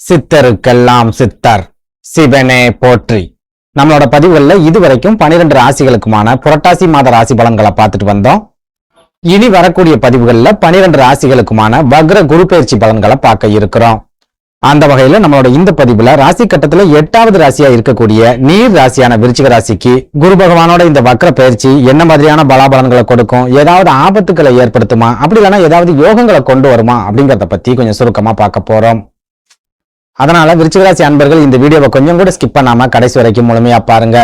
சித்தருக்கெல்லாம் சித்தர் சிவனே போற்றி. நம்மளோட பதிவுகள்ல இதுவரைக்கும் 12 ராசிகளுக்குமான புரட்டாசி மாத ராசி பலன்களை பார்த்துட்டு வந்தோம். இனி வரக்கூடிய பதிவுகள்ல 12 ராசிகளுக்குமான வக்ர குரு பயிற்சி பலன்களை பார்க்க இருக்கிறோம். அந்த வகையில நம்மளோட இந்த பதிவுல ராசி கட்டத்துல 8வது ராசியா இருக்கக்கூடிய நீர் ராசியான விருச்சிக ராசிக்கு குரு பகவானோட இந்த வக்ர பயிற்சி என்ன மாதிரியான பலாபலன்களை கொடுக்கும், ஏதாவது ஆபத்துக்களை ஏற்படுத்துமா, அப்படி இல்லைன்னா ஏதாவது யோகங்களை கொண்டு வருமா அப்படிங்கறத பத்தி கொஞ்சம் சுருக்கமா பார்க்க போறோம். அதனால விருச்சிக ராசி அன்பர்கள் இந்த வீடியோவை கொஞ்சம் கூட ஸ்கிப் பண்ணாம கடைசி வரைக்கும் முழுமையா பாருங்க.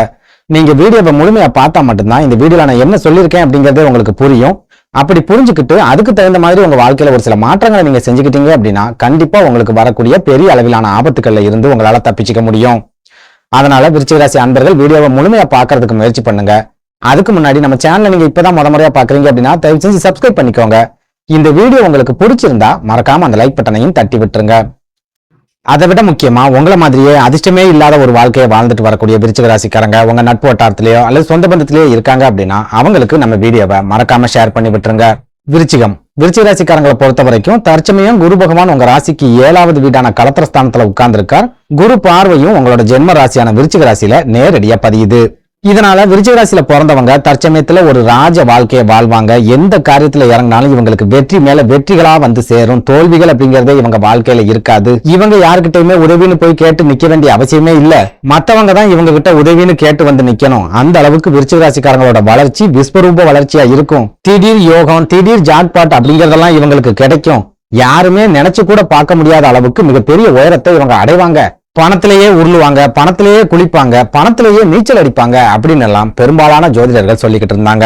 நீங்க வீடியோவை முழுமையா பார்த்தா மட்டும்தான் இந்த வீடியோல நான் என்ன சொல்லியிருக்கேன் அப்படிங்கறதே உங்களுக்கு புரியும். அப்படி புரிஞ்சுக்கிட்டு அதுக்கு தகுந்த மாதிரி உங்க வாழ்க்கையில ஒரு சில மாற்றங்களை நீங்க செஞ்சுக்கிட்டீங்க அப்படின்னா கண்டிப்பா உங்களுக்கு வரக்கூடிய பெரிய அளவிலான ஆபத்துக்கள்ல இருந்து உங்களால தப்பிச்சுக்க முடியும். அதனால விருச்சிக ராசி அன்பர்கள் வீடியோவை முழுமையா பாக்குறதுக்கு முயற்சி பண்ணுங்க. அதுக்கு முன்னாடி நம்ம சேனலை நீங்க இப்பதான் முறையா பாக்குறீங்க அப்படின்னா தயவு செஞ்சு சப்ஸ்கிரைப் பண்ணிக்கோங்க. இந்த வீடியோ உங்களுக்கு பிடிச்சிருந்தா மறக்காம அந்த லைக் பட்டனையும் தட்டி விட்டுருங்க. அதை விட முக்கியமா உங்களை மாதிரியே அதிர்ஷ்டமே இல்லாத ஒரு வாழ்க்கையை வாழ்ந்துட்டு வரக்கூடிய விருச்சிக ராசிக்காரங்க உங்க நட்பு வட்டாரத்திலேயோ அல்லது சொந்த பந்தத்திலேயோ இருக்காங்க அப்படின்னா அவங்களுக்கு நம்ம வீடியோவை மறக்காம ஷேர் பண்ணி விட்டுருங்க. விருச்சிக ராசிக்காரங்களை பொறுத்த வரைக்கும் தற்சமயம் குரு பகவான் உங்க ராசிக்கு 7வது வீடான கலத்திரஸ்தானத்துல உட்கார்ந்துருக்கார். குரு பார்வையும் உங்களோட ஜென்ம ராசியான விருச்சிக ராசியில நேரடியா பதியுது. இதனால விருச்சிக ராசியில பிறந்தவங்க தற்சமயத்துல ஒரு ராஜ வாழ்க்கையை வாழ்வாங்க. எந்த காரியத்துல இறங்கினாலும் இவங்களுக்கு வெற்றி மேல வெற்றிகளா வந்து சேரும். தோல்விகள் அப்படிங்கறதே இவங்க வாழ்க்கையில இருக்காது. இவங்க யாருக்கிட்டயுமே உதவின்னு போய் கேட்டு நிக்க வேண்டிய அவசியமே இல்ல. மத்தவங்க தான் இவங்க கிட்ட உதவின்னு கேட்டு வந்து நிக்கணும். அந்த அளவுக்கு விருச்சிக ராசிக்காரங்களோட வளர்ச்சி விஸ்வரூப வளர்ச்சியா இருக்கும். திடீர் யோகம், திடீர் ஜாக்பாட் அப்படிங்கறதெல்லாம் இவங்களுக்கு கிடைக்கும். யாருமே நினைச்சு கூட பார்க்க முடியாத அளவுக்கு மிகப்பெரிய உயரத்தை இவங்க அடைவாங்க. பணத்திலேயே உருளுவாங்க, பணத்திலேயே குளிப்பாங்க, பணத்திலேயே நீச்சல் அடிப்பாங்க அப்படின்னு எல்லாம் பெரும்பாலான ஜோதிடர்கள் சொல்லிக்கிட்டு இருந்தாங்க.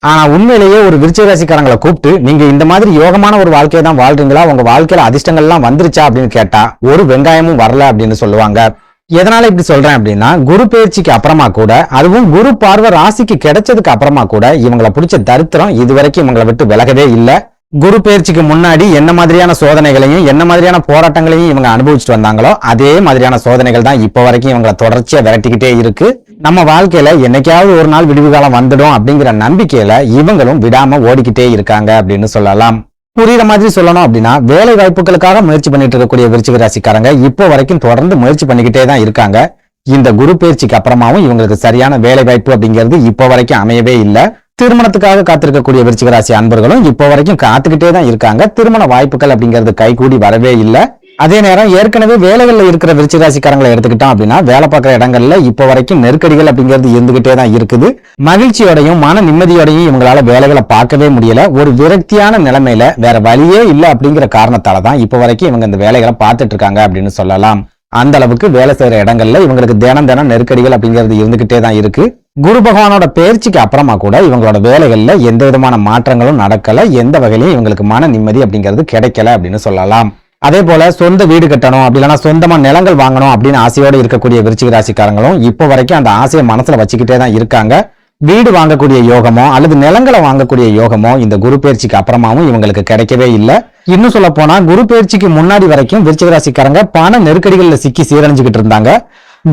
ஆனா உண்மையிலேயே ஒரு விருச்சிக ராசிக்காரங்களை கூப்பிட்டு நீங்க இந்த மாதிரி யோகமான ஒரு வாழ்க்கையை தான் வாழ்றீங்களா, உங்க வாழ்க்கையில அதிர்ஷ்டங்கள் எல்லாம் வந்துருச்சா அப்படின்னு கேட்டா ஒரு வெங்காயமும் வரல அப்படின்னு சொல்லுவாங்க. எதனால இப்படி சொல்றேன் அப்படின்னா குரு பயிற்சிக்கு அப்புறமா கூட, அதுவும் குரு பார்வை ராசிக்கு கிடைச்சதுக்கு அப்புறமா கூட இவங்களை பிடிச்ச தரித்திரம் இதுவரைக்கும் இவங்களை விட்டு விலகவே இல்லை. குரு பயிற்சிக்கு முன்னாடி என்ன மாதிரியான சோதனைகளையும் என்ன மாதிரியான போராட்டங்களையும் இவங்க அனுபவிச்சுட்டு வந்தாங்களோ அதே மாதிரியான சோதனைகள் தான் இப்ப வரைக்கும் இவங்களை தொடர்ச்சியா விரட்டிக்கிட்டே இருக்கு. நம்ம வாழ்க்கையில என்னைக்காவது ஒரு நாள் விடுவு காலம் வந்துடும் அப்படிங்கிற நம்பிக்கையில இவங்களும் விடாம ஓடிக்கிட்டே இருக்காங்க அப்படின்னு சொல்லலாம். புரியுற மாதிரி சொல்லணும் அப்படின்னா வேலை வாய்ப்புகளுக்காக முயற்சி பண்ணிட்டு இருக்கக்கூடிய விருச்சிக ராசிக்காரங்க இப்போ வரைக்கும் தொடர்ந்து முயற்சி பண்ணிக்கிட்டே தான் இருக்காங்க. இந்த குரு பயிற்சிக்கு அப்புறமாவும் இவங்களுக்கு சரியான வேலை வாய்ப்பு அப்படிங்கிறது இப்போ வரைக்கும் அமையவே இல்லை. திருமணத்துக்காக காத்திருக்கக்கூடிய விருச்சிக ராசி அன்பர்களும் இப்போ வரைக்கும் காத்துக்கிட்டே தான் இருக்காங்க. திருமண வாய்ப்புகள் அப்படிங்கிறது கைகூடி வரவே இல்லை. அதே நேரம் ஏற்கனவே வேலைகள்ல இருக்கிற விருச்சிக ராசிக்காரங்களை எடுத்துக்கிட்டோம் அப்படின்னா வேலை பார்க்குற இடங்கள்ல இப்போ வரைக்கும் நெருக்கடிகள் அப்படிங்கிறது இருந்துகிட்டே தான் இருக்குது. மகிழ்ச்சியோடையும் மன நிம்மதியோடையும் இவங்களால வேலைகளை பார்க்கவே முடியல. ஒரு விரக்தியான நிலைமையில வேற வழியே இல்லை அப்படிங்கிற காரணத்தாலதான் இப்போ வரைக்கும் இவங்க இந்த வேலைகளை பார்த்துட்டு இருக்காங்க அப்படின்னு சொல்லலாம். அந்த அளவுக்கு வேலை செய்யற இடங்கள்ல இவங்களுக்கு தினம் நெருக்கடிகள் அப்படிங்கிறது இருந்துகிட்டே தான் இருக்கு. குரு பகவானோட பயிற்சிக்கு அப்புறமா கூட இவங்களோட வேலைகள்ல எந்த விதமான மாற்றங்களும் நடக்கல. எந்த வகையிலும் இவங்களுக்கு மன நிம்மதி அப்படிங்கிறது கிடைக்கல அப்படின்னு சொல்லலாம். அதே போல சொந்த வீடு கட்டணும் அப்படி இல்லைன்னா சொந்தமா நிலங்கள் வாங்கணும் அப்படின்னு ஆசையோடு இருக்கக்கூடிய விருச்சிக ராசிக்காரங்களும் இப்போ வரைக்கும் அந்த ஆசையை மனசுல வச்சுக்கிட்டே தான் இருக்காங்க. வீடு வாங்கக்கூடிய யோகமோ அல்லது நிலங்களை வாங்கக்கூடிய யோகமோ இந்த குரு பயிற்சிக்கு அப்புறமாவும் இவங்களுக்கு கிடைக்கவே இல்லை. இன்னும் சொல்ல போனா குரு பயிற்சிக்கு முன்னாடி வரைக்கும் விருச்சிக ராசிக்காரங்க பண நெருக்கடிகள்ல சிக்கி சீரழிஞ்சுக்கிட்டு இருந்தாங்க.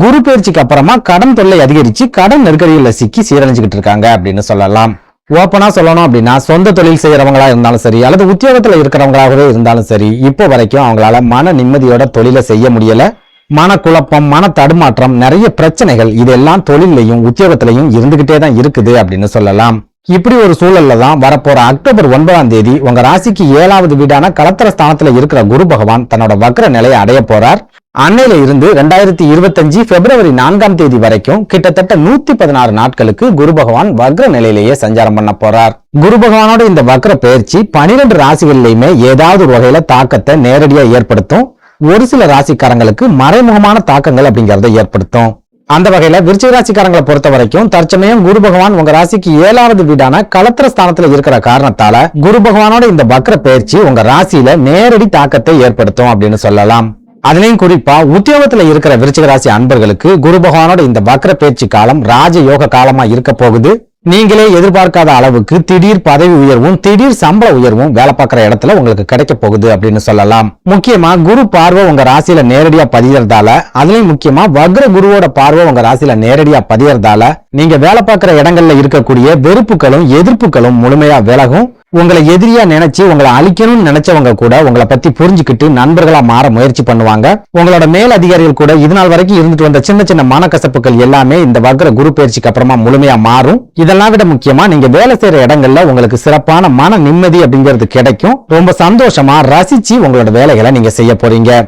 குரு பயிற்சிக்கு அப்புறமா கடன் தொல்லை அதிகரிச்சு கடன் நெருக்கடிகள்ல சிக்கி சீரழிஞ்சுக்கிட்டு இருக்காங்க அப்படின்னு சொல்லலாம். ஓப்பனா சொல்லணும் அப்படின்னா சொந்த தொழில் செய்யறவங்களா இருந்தாலும் சரி அல்லது உத்தியோகத்துல இருக்கிறவங்களாகவே இருந்தாலும் சரி இப்போ வரைக்கும் அவங்களால மன நிம்மதியோட தொழிலை செய்ய முடியல. மனக்குழப்பம், மன தடுமாற்றம், நிறைய பிரச்சனைகள் இதெல்லாம் தொழிலையும் உத்தியோகத்திலையும் இருந்துகிட்டே தான் இருக்குது அப்படின்னு சொல்லலாம். இப்படி ஒரு சூழல்ல தான் வரப்போற அக்டோபர் 9ஆம் தேதி உங்க ராசிக்கு 7வது வீடான கலத்திர ஸ்தானத்துல இருக்கிற குரு பகவான் தன்னோட வக்ர நிலையை அடைய போறார். அன்னையில இருந்து 2025 பிப்ரவரி 4ஆம் தேதி வரைக்கும் கிட்டத்தட்ட 116 நாட்களுக்கு குரு பகவான் வக்ர நிலையிலேயே சஞ்சாரம் பண்ண போறார். குரு பகவானோட இந்த வக்ர பயிற்சி 12 ராசிகளிலுமே ஏதாவது ஒரு வகையில தாக்கத்தை நேரடியா ஏற்படுத்தும். ஒரு சில ராசிக்காரங்களுக்கு மறைமுகமான தாக்கங்கள் அப்படிங்கறத ஏற்படுத்தும். அந்த வகையில விருச்சிக ராசிக்காரங்களை பொறுத்த வரைக்கும் தற்சமயம் குரு பகவான் உங்க ராசிக்கு 7வது வீடான கலத்திர ஸ்தானத்துல இருக்கிற காரணத்தால குரு பகவானோட இந்த வக்ர பயிற்சி உங்க ராசியில நேரடி தாக்கத்தை ஏற்படுத்தும் அப்படின்னு சொல்லலாம். அதுலயும் குறிப்பா உத்தியோகத்துல இருக்கிற விருச்சிக ராசி அன்பர்களுக்கு குரு பகவானோட இந்த வக்ர பயிற்சி காலம் ராஜ யோக காலமா இருக்க போகுது. நீங்களே எதிர்பார்க்காத அளவுக்கு திடீர் பதவி உயர்வும் திடீர் சம்பள உயர்வும் வேலை பார்க்கிற இடத்துல உங்களுக்கு கிடைக்க போகுது அப்படின்னு சொல்லலாம். முக்கியமா குரு பார்வை உங்க ராசியில நேரடியா பதியறதால, அதுலயும் முக்கியமா வக்ர குருவோட பார்வை உங்க ராசியில நேரடியா பதியறதால நீங்க வேலை பார்க்கிற இடங்கள்ல இருக்கக்கூடிய வெறுப்புகளும் எதிர்ப்புகளும் முழுமையா விலகும். உங்களை எதிரியா நினைச்சு உங்களை அழிக்கணும்னு நினைச்சவங்க கூட உங்களை பத்தி புரிஞ்சுக்கிட்டு நண்பர்களா மாற முயற்சி பண்ணுவாங்க. உங்களோட மேல் அதிகாரிகள் கூட இது நாள் வரைக்கும் இருந்துட்டு வந்த சின்ன சின்ன மனக்கசப்புகள் எல்லாமே இந்த வக்ர குரு பயிற்சிக்கு அப்புறமா முழுமையா மாறும். இதெல்லாம் விட முக்கியமா நீங்க வேலை செய்யற இடங்கள்ல உங்களுக்கு சிறப்பான மன நிம்மதி அப்படிங்கிறது கிடைக்கும். ரொம்ப சந்தோஷமா ரசிச்சு உங்களோட வேலைகளை நீங்க செய்ய போறீங்க.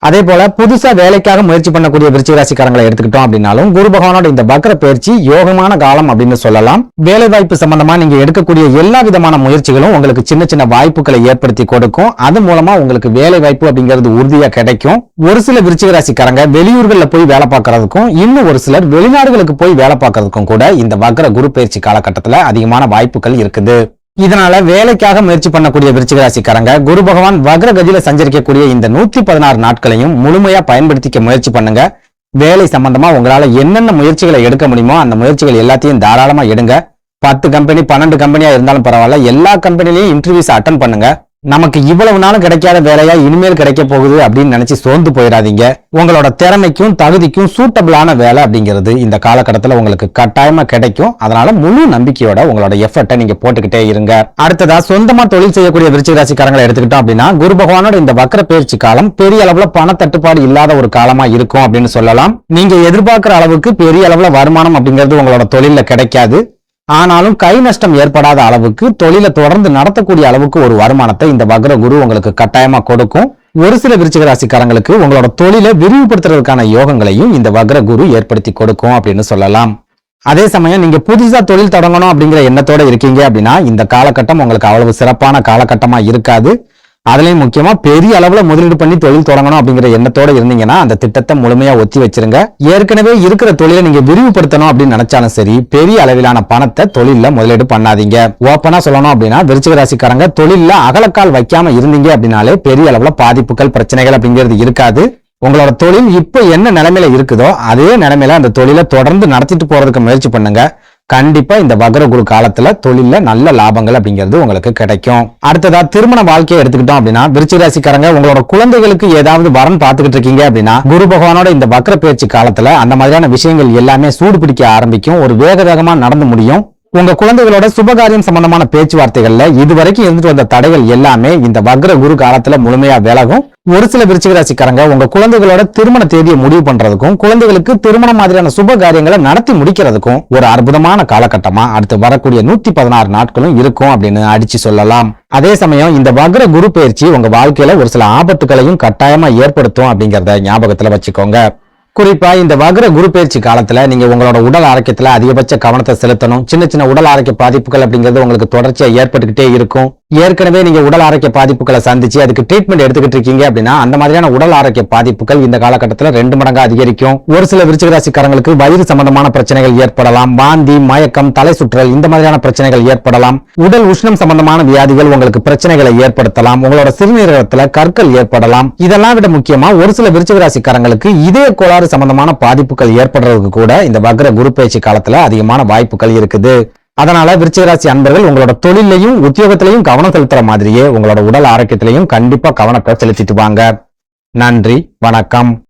அதே போல புதுசா வேலைக்காக முயற்சி பண்ணக்கூடிய விருச்சிக ராசிக்காரங்களை எடுத்துக்கிட்டோம் அப்படின்னாலும் குரு பகவானோட இந்த வக்ர பயிற்சி யோகமான காலம் அப்படின்னு சொல்லலாம். வேலை வாய்ப்பு சம்பந்தமா நீங்க எடுக்கக்கூடிய எல்லா விதமான முயற்சிகளும் உங்களுக்கு சின்ன சின்ன வாய்ப்புகளை ஏற்படுத்தி கொடுக்கும். அது மூலமா உங்களுக்கு வேலை வாய்ப்பு அப்படிங்கிறது உறுதியா கிடைக்கும். ஒரு சில விருச்சிக ராசிக்காரங்க வெளியூர்கள்ல போய் வேலை பார்க்கறதுக்கும், இன்னும் ஒரு சிலர் வெளிநாடுகளுக்கு போய் வேலை பார்க்கறதுக்கும் கூட இந்த வக்ர குரு பயிற்சி காலகட்டத்துல அதிகமான வாய்ப்புகள் இருக்குது. இதனால வேலைக்காக முயற்சி பண்ணக்கூடிய விருச்சிக ராசிக்காரங்க குரு பகவான் வக்ர கதியில சஞ்சரிக்கக்கூடிய இந்த 116 நாட்களையும் முழுமையா பயன்படுத்திக்க முயற்சி பண்ணுங்க. வேலை சம்பந்தமா உங்களால என்னென்ன முயற்சிகளை எடுக்க முடியுமோ அந்த முயற்சிகள் எல்லாத்தையும் தாராளமா எடுங்க. 10 கம்பெனி 12 கம்பெனியா இருந்தாலும் பரவாயில்ல, எல்லா கம்பெனிலையும் இன்டர்வியூஸ் அட்டன் பண்ணுங்க. நமக்கு இவ்வளவு நாளும் கிடைக்காத வேலையா இனிமேல் கிடைக்க போகுது அப்படின்னு நினைச்சு சோர்ந்து போயிடாதீங்க. உங்களோட திறமைக்கும் தகுதிக்கும் சூட்டபிளான வேலை அப்படிங்கிறது இந்த காலகட்டத்துல உங்களுக்கு கட்டாயமா கிடைக்கும். அதனால முழு நம்பிக்கையோட உங்களோட எஃபர்ட்டை நீங்க போட்டுக்கிட்டே இருங்க. அடுத்ததா சொந்தமா தொழில் செய்யக்கூடிய விருச்சிக ராசிக்காரங்களை எடுத்துக்கிட்டோம் அப்படின்னா குரு பகவானோட இந்த வக்ர பயிற்சி காலம் பெரிய அளவுல பண தட்டுப்பாடு இல்லாத ஒரு காலமா இருக்கும் அப்படின்னு சொல்லலாம். நீங்க எதிர்பார்க்கிற அளவுக்கு பெரிய அளவுல வருமானம் அப்படிங்கிறது உங்களோட தொழில கிடைக்காது. ஆனாலும் கை நஷ்டம் ஏற்படாத அளவுக்கு தொழிலை தொடர்ந்து நடத்தக்கூடிய அளவுக்கு ஒரு வருமானத்தை இந்த வக்ர குரு உங்களுக்கு கட்டாயமா கொடுக்கும். ஒரு சில விருச்சிக ராசிக்காரங்களுக்கு உங்களோட தொழிலை விரிவுபடுத்துறதுக்கான யோகங்களையும் இந்த வக்ர குரு ஏற்படுத்தி கொடுக்கும் அப்படின்னு சொல்லலாம். அதே சமயம் நீங்க புதுசா தொழில் தொடங்கணும் அப்படிங்கிற எண்ணத்தோட இருக்கீங்க அப்படின்னா இந்த காலகட்டம் உங்களுக்கு அவ்வளவு சிறப்பான காலகட்டமா இருக்காது. அதுலயும் முக்கியமா பெரிய அளவுல முதலீடு பண்ணி தொழில் தொடங்கணும் அப்படிங்கிற எண்ணத்தோட இருந்தீங்கன்னா அந்த திட்டத்தை முழுமையா ஒத்தி வச்சிருங்க. ஏற்கனவே இருக்கிற தொழிலை நீங்க விரிவுபடுத்தணும் அப்படின்னு நினைச்சாலும் சரி, பெரிய அளவிலான பணத்தை தொழில முதலீடு பண்ணாதீங்க. ஓப்பனா சொல்லணும் அப்படின்னா விருச்சிக ராசிக்காரங்க தொழில அகலக்கால் வைக்காம இருந்தீங்க அப்படின்னாலே பெரிய அளவுல பாதிப்புகள் பிரச்சனைகள் அப்படிங்கிறது இருக்காது. உங்களோட தொழில் இப்ப என்ன நிலைமையில இருக்குதோ அதே நிலைமையில அந்த தொழிலை தொடர்ந்து நடத்திட்டு போறதுக்கு முயற்சி பண்ணுங்க. கண்டிப்பா இந்த வக்ர குரு காலத்துல தொழில நல்ல லாபங்கள் அப்படிங்கிறது உங்களுக்கு கிடைக்கும். அடுத்ததா திருமண வாழ்க்கையை எடுத்துக்கிட்டோம் அப்படின்னா விருச்சிக ராசிக்காரங்க உங்களோட குழந்தைகளுக்கு ஏதாவது வரன் பார்த்துக்கிட்டு இருக்கீங்க அப்படின்னா குரு பகவானோட இந்த வக்ர பயிற்சி காலத்துல அந்த மாதிரியான விஷயங்கள் எல்லாமே சூடு பிடிக்க ஆரம்பிக்கும். ஒரு வேக வேகமா நடந்து முடியும். உங்க குழந்தைகளோட சுபகாரியம் சம்பந்தமான பேச்சுவார்த்தைகள்ல இதுவரைக்கும் இருந்துட்டு வந்த தடைகள் எல்லாமே இந்த வக்ர குரு காலத்துல முழுமையா விலகும். ஒரு சில விருச்சிக ராசிக்காரங்க உங்க குழந்தைகளோட திருமண தேதியை முடிவு பண்றதுக்கும் குழந்தைகளுக்கு திருமண மாதிரியான சுப காரியங்களை நடத்தி முடிக்கிறதுக்கும் ஒரு அற்புதமான காலகட்டமா அடுத்து வரக்கூடிய 116 நாட்களும் இருக்கும் அப்படின்னு அடிச்சு சொல்லலாம். அதே சமயம் இந்த வக்ர குரு பயிற்சி உங்க வாழ்க்கையில ஒரு சில ஆபத்துகளையும் கட்டாயமா ஏற்படுத்தும் அப்படிங்கறத ஞாபகத்துல வச்சுக்கோங்க. குறிப்பா இந்த வக்ர குரு பயிற்சி காலத்துல நீங்க உங்களோட உடல் ஆரோக்கியத்துல அதிகபட்ச கவனத்தை செலுத்தணும். சின்ன சின்ன உடல் ஆரோக்கிய பாதிப்புகள் அப்படிங்கிறது உங்களுக்கு தொடர்ச்சியா ஏற்பட்டுக்கிட்டே இருக்கும். ஏற்கனவே நீங்க உடல் ஆரோக்கிய பாதிப்புகளை சந்திச்சு அதுக்கு ட்ரீட்மெண்ட் எடுத்துக்கிட்டு இருக்கீங்க அப்படின்னா அந்த மாதிரியான உடல் ஆரோக்கிய பாதிப்புகள் இந்த காலகட்டத்துல 2 மடங்கு அதிகரிக்கும். ஒரு சில விருச்சிக ராசிக்காரங்களுக்கு வயிறு சம்பந்தமான பிரச்சனைகள் ஏற்படலாம். வாந்தி, மயக்கம், தலை சுற்றல் இந்த மாதிரியான பிரச்சனைகள் ஏற்படலாம். உடல் உஷ்ணம் சம்பந்தமான வியாதிகள் உங்களுக்கு பிரச்சனைகளை ஏற்படுத்தலாம். உங்களோட சிறுநீரகத்துல கற்கள் ஏற்படலாம். இதெல்லாம் விட முக்கியமா ஒரு சில விருச்சிக ராசிக்காரங்களுக்கு இதய கோளாறு சம்பந்தமான பாதிப்புகள் ஏற்படுறதுக்கு கூட இந்த வக்ர குரு பயிற்சி காலத்துல அதிகமான வாய்ப்புகள் இருக்குது. அதனால விருச்சிக ராசி அன்பர்கள் உங்களோட தொழிலையும் உத்தியோகத்திலையும் கவனம் செலுத்துற மாதிரியே உங்களோட உடல் ஆரோக்கியத்திலையும் கண்டிப்பா கவனத்தை செலுத்திட்டு வாங்க. நன்றி, வணக்கம்.